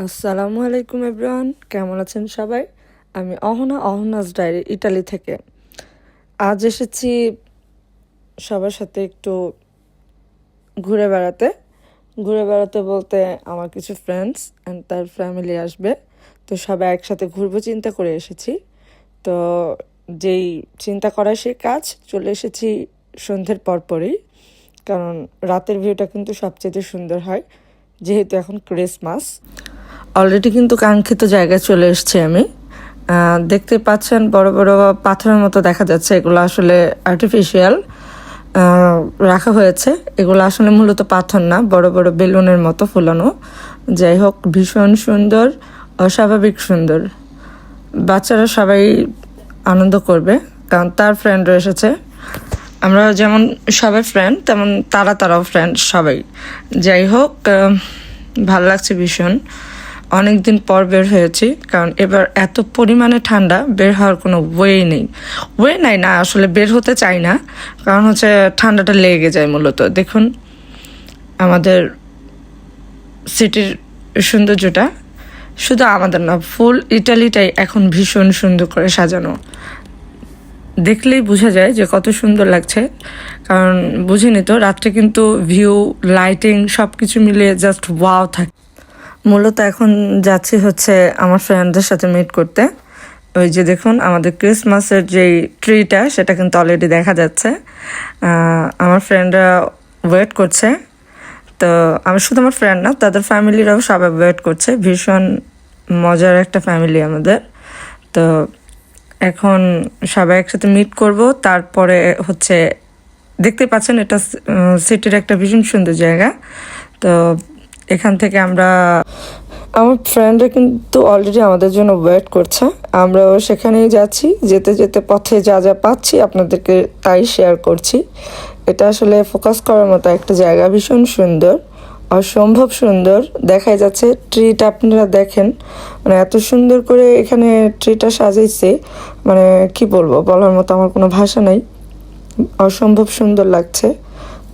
আসসালামু আলাইকুম এভরিওয়ান, কেমন আছেন সবাই? আমি অহনাজ ডায়েরি ইটালি থেকে। আজ এসেছি সবার সাথে একটু ঘুরে বেড়াতে বলতে আমার কিছু ফ্রেন্ডস অ্যান্ড তার ফ্যামিলি আসবে। তো সবাই একসাথে ঘুরবো চিন্তা করে এসেছি। তো যেই চিন্তা করা সেই কাজ চলে এসেছি সন্ধ্যের পরপরই, কারণ রাতের ভিউটা কিন্তু সবচেয়ে সুন্দর হয় যেহেতু এখন ক্রিসমাস। অলরেডি কিন্তু কাঙ্ক্ষিত জায়গায় চলে এসেছি আমি। দেখতে পাচ্ছেন বড় বড় পাথরের মতো দেখা যাচ্ছে, এগুলো আসলে আর্টিফিশিয়াল রাখা হয়েছে। এগুলো আসলে মূলত পাথর না, বড় বড় বেলুনের মতো ফুলানো। যাই হোক, ভীষণ সুন্দর, অস্বাভাবিক সুন্দর। বাচ্চারা সবাই আনন্দ করবে কারণ তার ফ্রেন্ডরা এসেছে। আমরা যেমন সবাই ফ্রেন্ড তেমন তারাও ফ্রেন্ড সবাই। যাই হোক, ভালো লাগছে ভীষণ। অনেক দিন পর বের হয়েছি, কারণ এবার এত পরিমাণে ঠান্ডা, বের হওয়ার কোনো ওয়ে নাই না, আসলে বের হতে চাই না, কারণ হচ্ছে ঠান্ডাটা লেগে যায় মূলত। দেখুন আমাদের সিটির সৌন্দর্যটা, শুধু আমাদের না, ফুল ইটালিটাই এখন ভীষণ সুন্দর করে সাজানো। দেখলেই বোঝা যায় যে কত সুন্দর লাগছে, কারণ বুঝিনি তো, রাত্রে কিন্তু ভিউ, লাইটিং সব কিছু মিলিয়ে জাস্ট ওয়াও থাকে। মূলত এখন যাচ্ছি হচ্ছে আমার ফ্রেন্ডদের সাথে মিট করতে। ওই যে দেখুন আমাদের ক্রিসমাসের যেই ট্রিটা, সেটা কিন্তু অলরেডি দেখা যাচ্ছে। আমার ফ্রেন্ডরা ওয়েট করছে। তো আমি শুধু আমার ফ্রেন্ড না, তাদের ফ্যামিলিরাও সবাই ওয়েট করছে। ভীষণ মজার একটা ফ্যামিলি আমাদের। তো এখন সবাই একসাথে মিট করব। তারপরে হচ্ছে দেখতে পাচ্ছেন এটা সিটির একটা ভীষণ সুন্দর জায়গা। তো এখান থেকে আমার ফ্রেন্ডরা কিন্তু অলরেডি আমাদের জন্য ওয়েট করছে। আমরাও সেখানেই যাচ্ছি। যেতে যেতে পথে যা যা পাচ্ছি আপনাদেরকে তাই শেয়ার করছি। এটা আসলে ফোকাস করার মতো একটা জায়গা, ভীষণ সুন্দর, অসম্ভব সুন্দর। দেখাই যাচ্ছে ট্রিটা, আপনারা দেখেন, মানে এত সুন্দর করে এখানে ট্রিটা সাজাইছে, মানে কি বলবো, বলার মতো আমার কোনো ভাষা নাই। অসম্ভব সুন্দর লাগছে।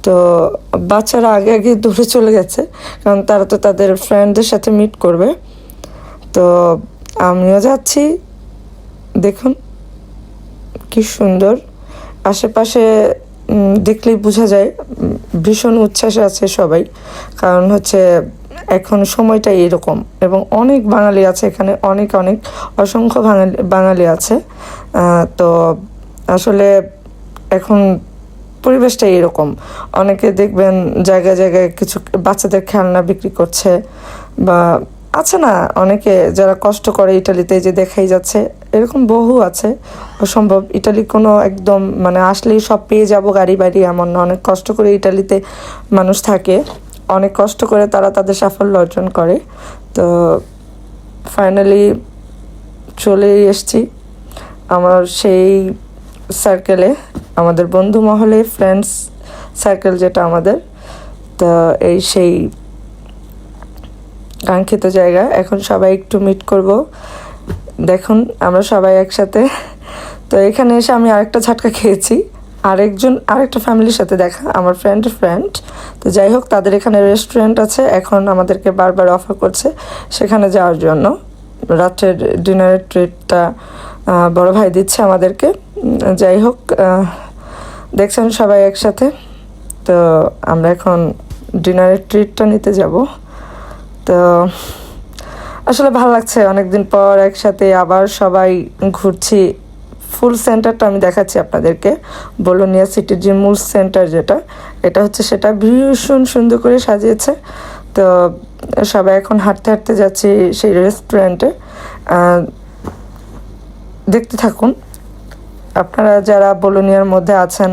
তো বাচ্চারা আগে আগে দূরে চলে গেছে, কারণ তারা তো তাদের ফ্রেন্ডদের সাথে মিট করবে। তো আমিও যাচ্ছি। দেখুন কি সুন্দর, আশেপাশে দেখলেই বোঝা যায় ভীষণ উচ্ছ্বাসে আছে সবাই, কারণ হচ্ছে এখন সময়টা এরকম। এবং অনেক বাঙালি আছে এখানে, অনেক অনেক অসংখ্য বাঙালি আছে। তো আসলে এখন পরিবেশটা এরকম। অনেকে দেখবেন জায়গায় জায়গায় কিছু বাচ্চাদের খেলনা বিক্রি করছে, বা আছে না অনেকে যারা কষ্ট করে ইটালিতে, যে দেখাই যাচ্ছে, এরকম বহু আছে। অসম্ভব, ইটালি কোনো একদম মানে আসলেই সব পেয়ে যাব গাড়ি বাড়ি এমন না। অনেক কষ্ট করে ইটালিতে মানুষ থাকে, অনেক কষ্ট করে তারা তাদের সাফল্য অর্জন করে। তো ফাইনালি চলেই এসছি আমার সেই সার্কেলে, আমাদের বন্ধু মহলে, ফ্রেন্ডস সার্কেল যেটা আমাদের। তো এই সেই কাঙ্ক্ষিত জায়গা। এখন সবাই একটু মিট করব। দেখুন আমরা সবাই একসাথে। তো এখানে এসে আমি আরেকটা ঝাটকা খেয়েছি, আরেকটা ফ্যামিলির সাথে দেখা, আমার ফ্রেন্ড। তো যাই হোক, তাদের এখানে রেস্টুরেন্ট আছে, এখন আমাদেরকে বারবার অফার করছে সেখানে যাওয়ার জন্য। রাত্রের ডিনারের ট্রিটটা বড় ভাই দিচ্ছে আমাদেরকে। যাই হোক, দেখছেন সবাই একসাথে। তো আমরা এখন ডিনারের ট্রিটটা নিতে যাব। তো আসলে ভালো লাগছে, অনেকদিন পর একসাথে আবার সবাই ঘুরছি। ফুল সেন্টারটা আমি দেখাচ্ছি আপনাদেরকে। বোলোনিয়া সিটির যে মূল সেন্টার যেটা, এটা হচ্ছে সেটা ভীষণ সুন্দর করে সাজিয়েছে। তো সবাই এখন হাঁটতে হাঁটতে যাচ্ছি সেই রেস্টুরেন্টে। দেখতে থাকুন। আপনারা যারা বোলোনিয়ার মধ্যে আছেন,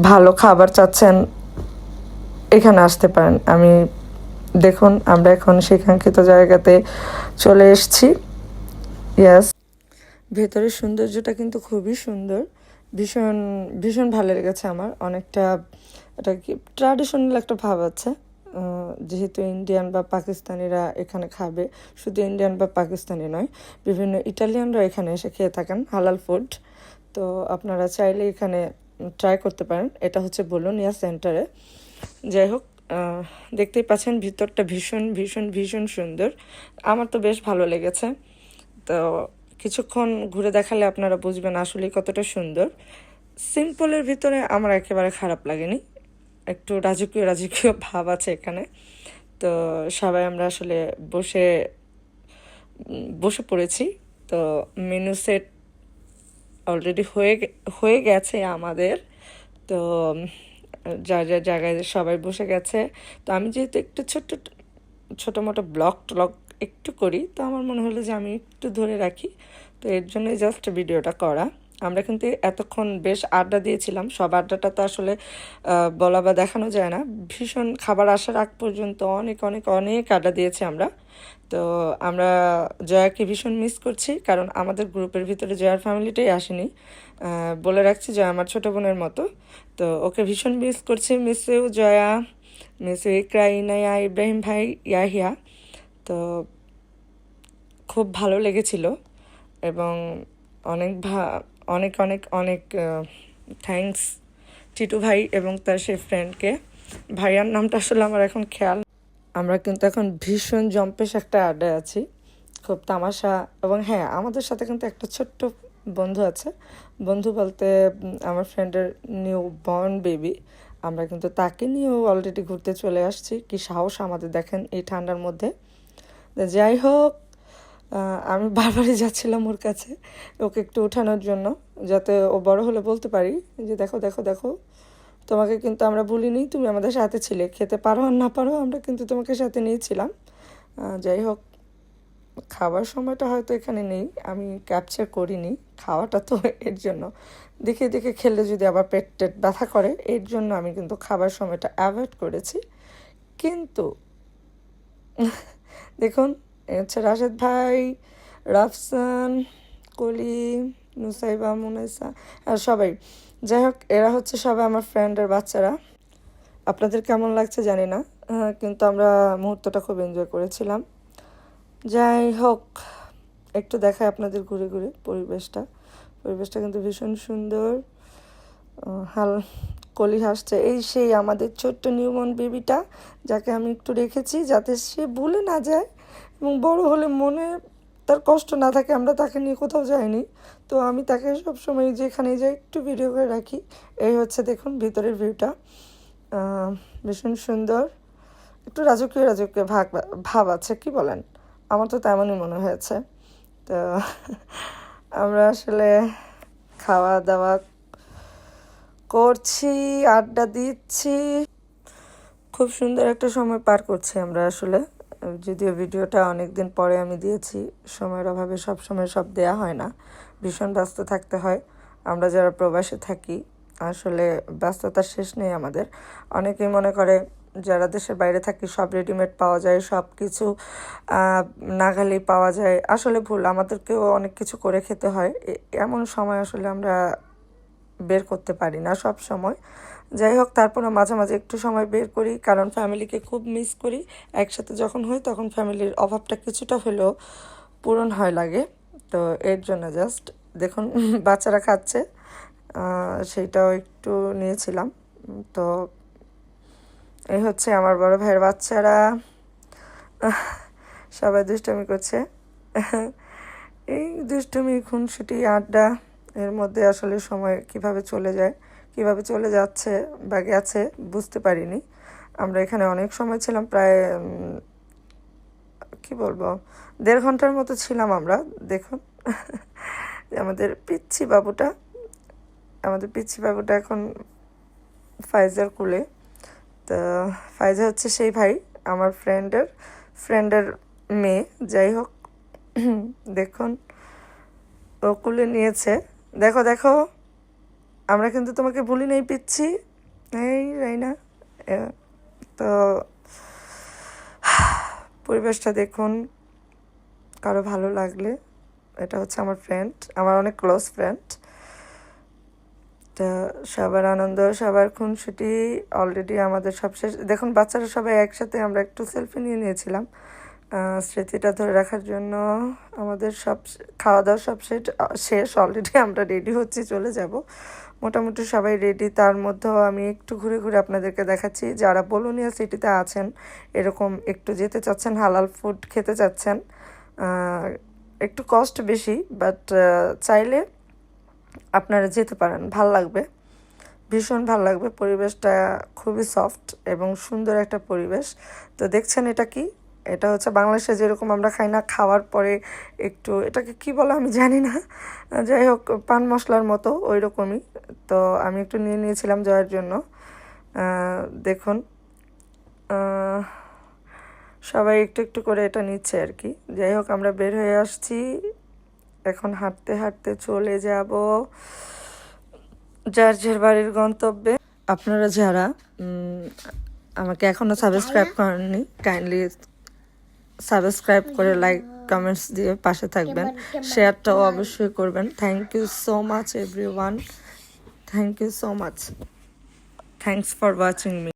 ভালো খাবার চাচ্ছেন, এখানে আসতে পারেন। দেখুন আমরা এখন সেই কাঙ্ক্ষিত জায়গাতে চলে এসেছি। ইয়াস, ভেতরের সৌন্দর্যটা কিন্তু খুবই সুন্দর, ভীষণ ভীষণ ভালো লেগেছে আমার। অনেকটা এটা কি ট্র্যাডিশনাল একটা ভাব আছে, যেহেতু ইন্ডিয়ান বা পাকিস্তানিরা এখানে খাবে। শুধু ইন্ডিয়ান বা পাকিস্তানি নয়, বিভিন্ন ইটালিয়ানরা এখানে এসে খেয়ে থাকেন হালাল ফুড। তো আপনারা চাইলে এখানে ট্রাই করতে পারেন। এটা হচ্ছে বোলোনিয়া সেন্টারে। যাই হোক, দেখতেই পাচ্ছেন ভিতরটা ভীষণ ভীষণ ভীষণ সুন্দর। আমার তো বেশ ভালো লেগেছে। তো কিছুক্ষণ ঘুরে দেখালে আপনারা বুঝবেন আসলে কতটা সুন্দর। সিম্পলের ভিতরে আমার একেবারে খারাপ লাগেনি, একটু রাজকীয় রাজকীয় ভাব আছে এখানে। তো সবাই আমরা আসলে বসে বসে পড়েছি। তো মেনু সেট অলরেডি হয়ে গেছে আমাদের। তো যার যার জায়গায় সবাই বসে গেছে। তো আমি যেহেতু একটু ছোটো মোটো ব্লগ ট্লগ একটু করি, তো আমার মনে হলো যে আমি একটু ধরে রাখি। তো এর জন্যই জাস্ট ভিডিওটা করা। আমরা কিন্তু এতক্ষণ বেশ আড্ডা দিয়েছিলাম। সব আড্ডাটা তো আসলে বলা বা দেখানো যায় না। ভীষণ খাবার আসার আগ পর্যন্ত অনেক অনেক অনেক আড্ডা দিয়েছি আমরা। তো আমরা জয়াকে ভীষণ মিস করছি, কারণ আমাদের গ্রুপের ভিতরে জয়ার ফ্যামিলিটাই আসেনি। বলে রাখছি জয়া আমার ছোটো বোনের মতো। তো ওকে ভীষণ মিস করছি। Miss you Joya, miss you Ikra, Inaya, Ibrahim ভাই, ইয়াহিয়া। তো খুব ভালো লেগেছিল এবং অনেক অনেক অনেক অনেক থ্যাঙ্কস টিটু ভাই এবং তার সেই ফ্রেন্ডকে। ভাইয়ার নামটা আসলে আমার এখন খেয়াল। আমরা কিন্তু এখন ভীষণ জম্পেশ একটা আড্ডায় আছি, খুব তামাশা। এবং হ্যাঁ, আমাদের সাথে কিন্তু একটা ছোট্ট বন্ধু আছে। বন্ধু বলতে আমার ফ্রেন্ডের নিউ বর্ন বেবি। আমরা কিন্তু তাকে নিয়েও অলরেডি ঘুরতে চলে আসছি। কি সাহস আমাদের দেখেন এই ঠান্ডার মধ্যে। যাই হোক, আমি বারবারই যাচ্ছিলাম ওর কাছে ওকে একটু ওঠানোর জন্য, যাতে ও বড় হলে বলতে পারি যে দেখো দেখো দেখো, তোমাকে কিন্তু আমরা ভুলিনি, তুমি আমাদের সাথে ছিলে, খেতে পারো আর না পারো আমরা কিন্তু তোমাকে সাথে নিয়েছিলাম। যাই হোক, খাবার সময়টা হয়তো এখানে নেই, আমি ক্যাপচার করিনি খাওয়াটা। তো এর জন্য দেখে দেখে খেলে যদি আবার পেট টেট ব্যথা করে, এর জন্য আমি কিন্তু খাবার সময়টা অ্যাভয়েড করেছি। কিন্তু দেখুন, হচ্ছে রাশেদ ভাই, রাফসান, কলি, নুসাইবা, মুনাইসা, সবাই। যাই হোক, এরা হচ্ছে সবাই আমার ফ্রেন্ডের বাচ্চারা। আপনাদের কেমন লাগছে জানি না, কিন্তু আমরা মুহূর্তটা খুব এনজয় করেছিলাম। যাই হোক, একটু দেখায় আপনাদের ঘুরে ঘুরে পরিবেশটা কিন্তু ভীষণ সুন্দর। কলি হাসছে, এই সেই আমাদের ছোট্ট নিউবর্ন বেবিটা, যাকে আমি একটু রেখেছি যাতে সে ভুলে না যায় এবং বড় হলে মনে তার কষ্ট না থাকে। আমরা তাকে নিয়ে কোথাও যাইনি, তো আমি তাকে সবসময় যেখানে যাই একটু ভিডিও করে রাখি। এই হচ্ছে দেখুন ভিতরের ভিউটা, ভীষণ সুন্দর। একটু রাজকীয় রাজকীয় ভাব আছে, কি বলেন? আমার তো তেমনই মনে হয়েছে। তো আমরা আসলে খাওয়া দাওয়া করছি, আড্ডা দিচ্ছি, খুব সুন্দর একটা সময় পার করছি আমরা আসলে। যদিও ভিডিওটা অনেক দিন পরে আমি দিয়েছি, সময়ের অভাবে সব সময় সব দেয়া হয় না, ভীষণ ব্যস্ত থাকতে হয়। আমরা যারা প্রবাসে থাকি আসলে ব্যস্ততার শেষ নেই আমাদের। অনেকেই মনে করে যারা দেশের বাইরে থাকি সব রেডিমেড পাওয়া যায়, সব কিছু নাগালেই পাওয়া যায়। আসলে ভুল, আমাদেরকেও অনেক কিছু করে খেতে হয়। এমন সময় আসলে আমরা বের করতে পারি না সব সময়। যাই হোক, তারপরে মাঝে মাঝে একটু সময় বের করি, কারণ ফ্যামিলিকে খুব মিস করি। একসাথে যখন হই তখন ফ্যামিলির অভাবটা কিছুটা হলেও পূরণ হয় লাগে। তো এর জন্য জাস্ট দেখুন বাচ্চারা খাচ্ছে, সেইটাও একটু নিয়েছিলাম। তো এই হচ্ছে আমার বড় ভাইয়ের বাচ্চারা, সবাই দুষ্টুমি করছে। এই দুষ্টুমি, খুনসুটি, আড্ডা, এর মধ্যে আসলে সময় কিভাবে চলে যায়, কিভাবে চলে যাচ্ছে বা গেছে বুঝতে পারিনি। আমরা এখানে অনেক সময় ছিলাম, প্রায় কি বলবো 1.5 ঘন্টার মতো ছিলাম আমরা। দেখুন আমাদের পিচ্ছি বাবুটা এখন ফাইজার কুলে। তো ফাইজা হচ্ছে সেই ভাই, আমার ফ্রেন্ডের মেয়ে। যাই হোক, দেখুন ও কুলে নিয়েছে। দেখো দেখো, আমরা কিন্তু তোমাকে ভুলি নেই পিচ্ছি, এই রাইনা। তো পরিবেশটা দেখুন, কারো ভালো লাগলে, এটা হচ্ছে আমার ফ্রেন্ড, আমার অনেক ক্লোজ ফ্রেন্ড। তো সবার আনন্দ, সবার খুনসুটি, অলরেডি আমাদের সব শেষ। দেখুন বাচ্চারা সবাই একসাথে, আমরা একটু সেলফি নিয়েছিলাম স্মৃতিটা ধরে রাখার জন্য। আমাদের সব খাওয়া দাওয়া সব শেষ অলরেডি, আমরা রেডি হচ্ছি, চলে যাব মোটামুটি সবাই রেডি। তার মধ্যেও আমি একটু ঘুরে ঘুরে আপনাদেরকে দেখাচ্ছি, যারা বোলোনিয়া সিটিতে আছেন, এরকম একটু যেতে চাচ্ছেন, হালাল ফুড খেতে চাচ্ছেন, একটু কস্ট বেশি, বাট চাইলে আপনারা যেতে পারেন, ভাল লাগবে, ভীষণ ভাল লাগবে। পরিবেশটা খুবই সফট এবং সুন্দর একটা পরিবেশ। তো দেখছেন এটা কি, এটা হচ্ছে বাংলাদেশে যেরকম আমরা খাই না, খাওয়ার পরে একটু এটাকে কি বলে আমি জানি না, যাই হোক পান মশলার মতো ওই রকমই। তো আমি একটু নিয়ে নিয়েছিলাম জয়ের জন্য। দেখুন সবাই একটু একটু করে এটা নিচ্ছে আর কি। যাই হোক আমরা বের হয়ে আসছি, এখন হাঁটতে হাঁটতে চলে যাব যার যার বাড়ির গন্তব্যে। আপনারা যারা আমাকে এখনও সাবস্ক্রাইব করেননি, কাইন্ডলি সাবস্ক্রাইব করে লাইক কমেন্টস দিয়ে পাশে থাকবেন, শেয়ারটাও অবশ্যই করবেন। Thank you so much everyone, thank you so much, thanks for watching me.